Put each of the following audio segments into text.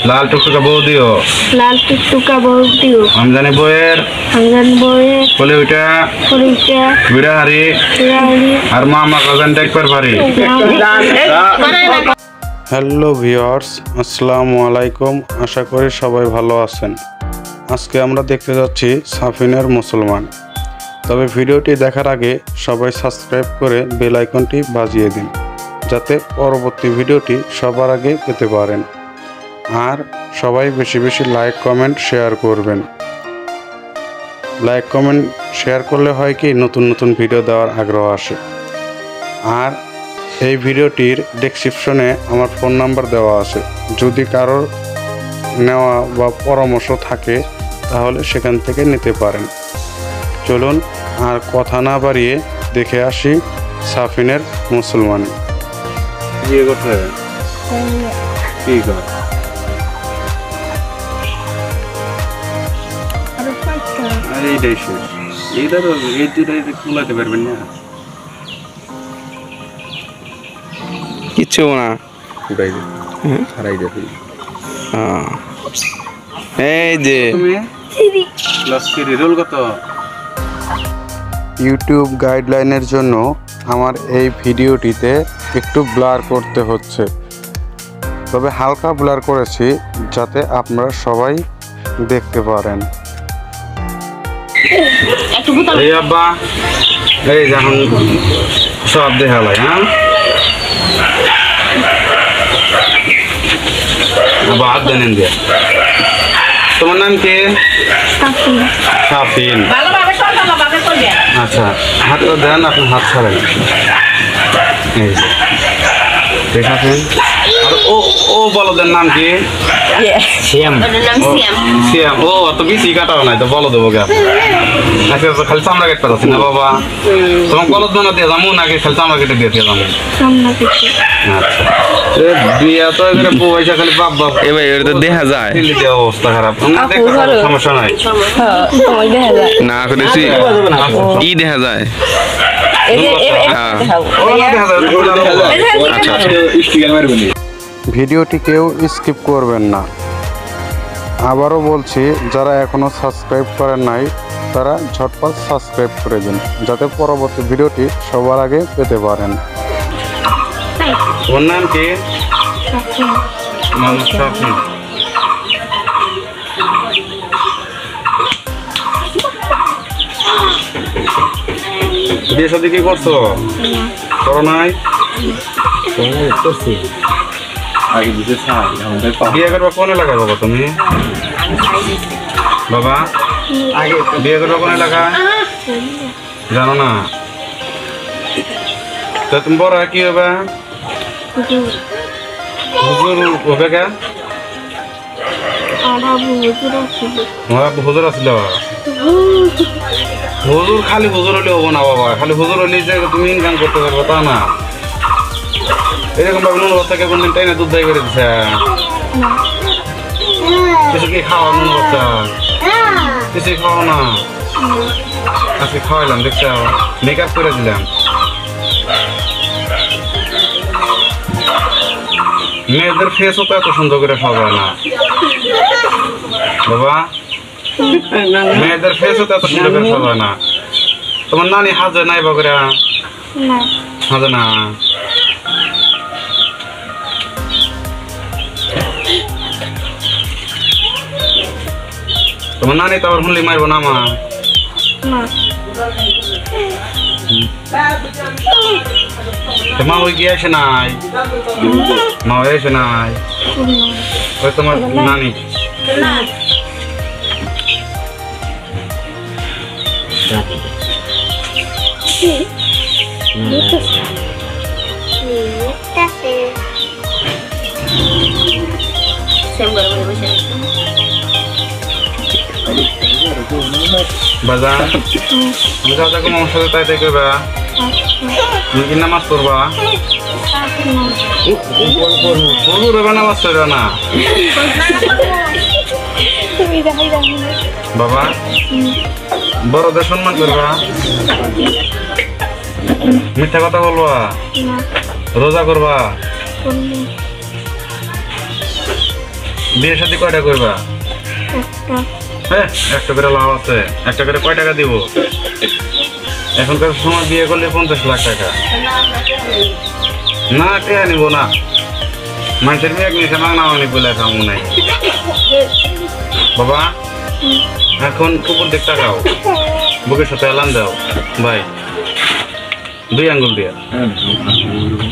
লাল টুকটুকা বউ দিও, লাল টুকটুকা বউ দিও। আমজানি বউয়ের কোলে উঠা বিড়া হারি আর মামা কাজানটা একবার ভারি। হ্যালো ভিউয়ার্স, আসসালামু আলাইকুম। আশা করি সবাই ভালো আছেন। আজকে আমরা দেখতে যাচ্ছি সাফিনের মুসলমান। তবে ভিডিওটি দেখার আগে সবাই সাবস্ক্রাইব করে বেল আইকনটি বাজিয়ে দিন, যাতে পরবর্তী ভিডিওটি সবার আগে পেতে পারেন। আর সবাই বেশি বেশি লাইক কমেন্ট শেয়ার করবেন। লাইক কমেন্ট শেয়ার করলে হয় কি নতুন নতুন ভিডিও দেওয়ার আগ্রহ আসে। আর এই ভিডিওটির ডেসক্রিপশনে আমার ফোন নাম্বার দেওয়া আছে, যদি কারোর নেওয়া বা পরামর্শ থাকে তাহলে সেখান থেকে নিতে পারেন। চলুন আর কথা না বাড়িয়ে দেখে আসি সাফিনের মুসলমান। বিয়ে করতে কি কর এইটাই শেষ। এইটা তো এই দুটাই কুলাতে পারবেন না, কিচ্ছু না। উঠাই দে, হারাই দে। এই যে রোল কত? ইউটিউব গাইডলাইনের জন্য আমার এই ভিডিওটিতে একটু ব্লার করতে হচ্ছে, তবে হালকা ব্লার করেছি যাতে আপনারা সবাই দেখতে পারেন। এই আব্বা, এই যখন সব দেখালাই। হ্যাঁ বাদ দেন দিয়ে। তোমার নাম কি? সাফিন। আচ্ছা, হাত দেন, আপনি হাত ছাড়েন। ঠিক আছে। আর ও বলদের নাম কি? শ্যাম। শ্যাম। ও অত বেশি কাটাও নাই তো, বলো দেবো কে? আচ্ছা, খালি চামড়া কেটে পাচ্ছি না বাবা। তোমার বলদ বানা দিয়ে যাবো নাকি খালি চামড়া কেটে দিয়ে যাবো? আচ্ছা, বিয়া তো পয়সা খালি বাপ বাপ। এবার এটা তো দেখা যায়, অবস্থা খারাপ। সমস্যা নাই না করেছি ই দেখা যায়। ভিডিওটি কেউ স্কিপ করবেন না। আবারও বলছি, যারা এখনো সাবস্ক্রাইব করেন নাই তারা ঝটপট সাবস্ক্রাইব করে দিন, যাতে পরবর্তী ভিডিওটি সবার আগে পেতে পারেন। ওর নাম কি? সাফিন। বিয়ে সাথে কি করছো? করো নাই? বিয়ে করবা কোন এলাকায় বাবা তুমি? বাবা বিয়ে করবা কোন এলাকায় জানো না? তো তুমি বড় কি হবে? হুজুর হবে কে? হুজুর আসছিল। হুজুর খালি হুজুর হলে হবো না বাবা, খালি হুজুর হলে যে তুমি ইনকাম করতে পারবো তা না। এরকম ভাবে নুন বাচ্চাকে কোনদিন টাইনে দুধ দায় করে দিচ্ছে? কিছু কি খাওয়া নুন বাচ্চা? কিছু খাওয়া না? আজকে খাওয়াইলাম, দেখছ মেকআপ করে দিলাম। মেয়েদের ফেসও তো এত সুন্দর করে সাজায় না বাবা, মেয়েদের ফেসও তো এত সুন্দর করে সাজায় না। তোমার নানি হাজে নাই বগরা? হাজে না। তোমার নানি তো আবার হুনলি মারবো না মা? মা ওই গিয়ে আসে নাই? মা ওই আসে নাই? ওই তোমার নানি। বাজার আমি যা যাবো আমার সাথে তাই তাই করবা। তুমি কি নামাজ পড়বা? নামাজ পড়বা না বাবা? বড়দের সম্মান করবা, মিথ্যা কথা বলবা, রোজা করবা। বিয়ে শাদী কয়টা করবা? একটা হ্যাঁ, একটা করে লাভ আছে। একটা করে কয় টাকা দিব? এখনকার সময় বিয়ে করলে 50 লাখ টাকা। না, টাকা নিব না। মানুষের মেয়ে নিচে মাংনা মাংনি বলে খামু নাই। বাবা, এখন উপর দিক তাকাও, বুকের সাথে এলান দাও ভাই, 2 আঙ্গুল দিয়া।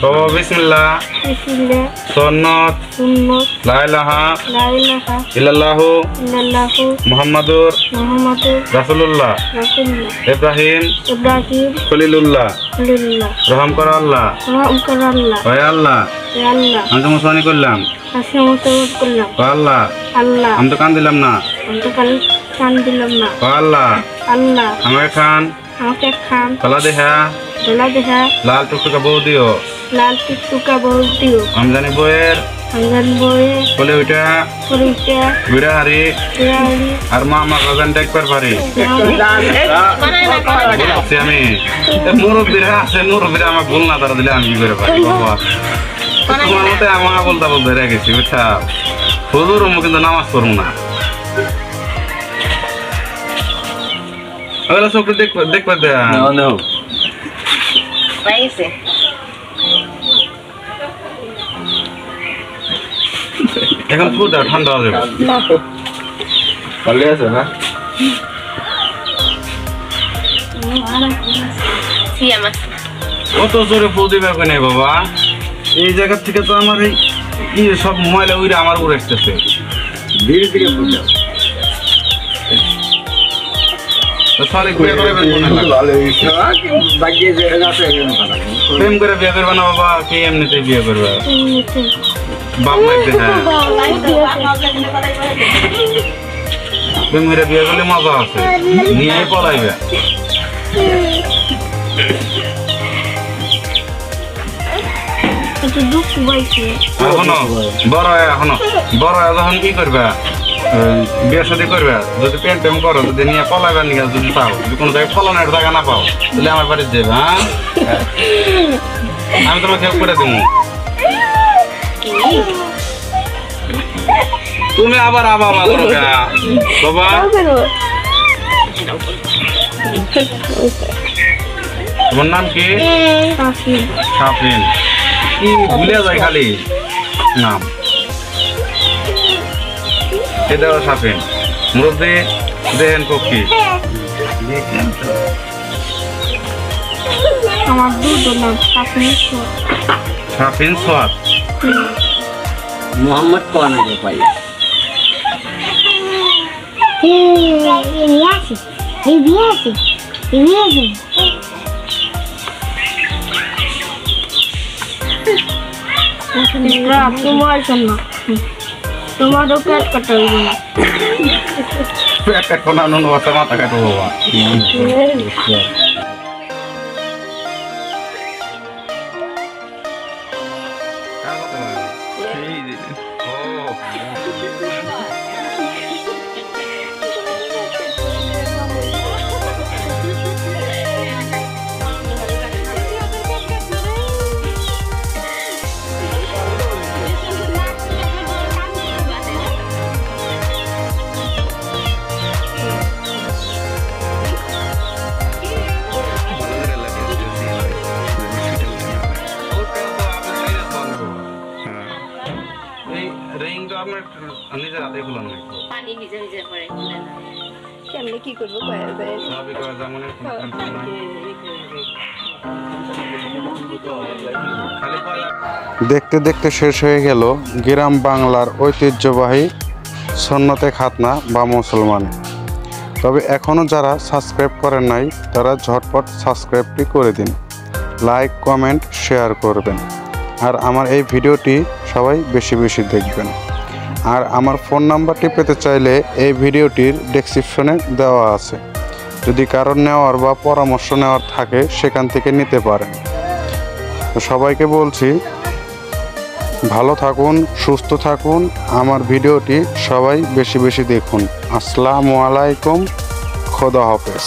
বাবা বিসমিল্লাহ, বিসমিল্লাহ, সুন্নাত, সুন্নাত, লা ইলাহা লা ইলাহা ইল্লাল্লাহু ইল্লাল্লাহু মুহাম্মাদুর মুহাম্মাদুর রাসূলুল্লাহ রাসূলুল্লাহ ইব্রাহিম ইব্রাহিম খলিলুল্লাহ খলিলুল্লাহ রহম কর আল্লাহ। রহম কর আল্লাহ। ওই আল্লাহ, হে আল্লাহ, আমি তো মুসলমানি করলাম। আসে মুসলমান করলাম। ও আল্লাহ, আল্লাহ, আমি তো কান দিলাম না। আমি তো কাল খান দিলাম না। ও আল্লাহ, আল্লাহ, আমাকে খান আমাকে খান কলা দেহা দোলা দেহা লাল টুকটুকা বউ দিও। লাল টিকটুকা বল দিও। আমি জানি বইয়ের আঙ্গান বয়ে বলে ওইটা পরিচা বিড়া হারি বিরাড়ি আর মা আমার বাগানটা একবার পারি বলছি আমি। মুরব্বীরা আছে, মুরব্বীরা আমার ভুল না তারা দিলে আমি কি করে পারি বাবা। তোমার মতে আমার বলতে বলতে রেখেছি বুঝছা। হুজুর কিন্তু নামাজ পড়বো না। ওগুলো চোখটা দেখবে দেয়া। এখন ফুট ঠান্ডা হয়ে যাবে। ভালো আছে না? কত জোরে ফুল দিবে ওখানে বাবা। এই জায়গা থেকে তো আমার এই সব ময়লা উইরে আমার উপরে আসতেছে। ধীরে ধীরে ফুল দাও। প্রেম করে বিয়ে করবে না বাবা, কে এমনিতে বিয়ে করবে? বাপ লাগবে। হ্যাঁ, প্রেম করে বিয়ে করলে মজা আছে, নিয়ে পলাইবে। দুঃখ পাইছে এখনো বড় যখন কি করবে, বিয়ে শাদী করবে, যদি প্রেম টেম করো, যদি নিয়ে পলাইবার নিয়ে যদি পাও, যদি কোনো জায়গায় ফলনের জায়গা না পাও, তাহলে আমার বাড়িতে যাবে। হ্যাঁ, আমি তোমাকে হেল্প করে দেবো। তুমি আবার বাবা তোমার নাম কি? সাফিন। কি ভুলে যায় খালি নাম। এ দেওয়া সাফিন মুরব্বী দেহেন পক্ষী। আমার দুধ নাম সাফিন সোয়াদ। মোহাম্মদ কোন আগে পাই তোমার জন্য তোমারও পেট কাটা হইব না। পেট কাটবো না, নুন বাচ্চা মাথা কাটবো বাবা। নিজের হাতে খুলান নাই পানি ভিজে ভিজে পড়ে কেমনে কি করবো পাওয়া যায় সবই করা যেমন দেখতে দেখতে শেষ হয়ে গেল গ্রাম বাংলার ঐতিহ্যবাহী সুন্নতে খাতনা বা মুসলমান। তবে এখনও যারা সাবস্ক্রাইব করেন নাই তারা ঝটপট সাবস্ক্রাইবটি করে দিন, লাইক কমেন্ট শেয়ার করবেন, আর আমার এই ভিডিওটি সবাই বেশি বেশি দেখবেন। আর আমার ফোন নাম্বারটি পেতে চাইলে এই ভিডিওটির ডেসক্রিপশনে দেওয়া আছে, যদি কারোর নেওয়ার বা পরামর্শ নেওয়ার থাকে সেখান থেকে নিতে পারেন। তো সবাইকে বলছি ভালো থাকুন, সুস্থ থাকুন, আমার ভিডিওটি সবাই বেশি বেশি দেখুন। আসসালামু আলাইকুম, খোদা হাফেজ।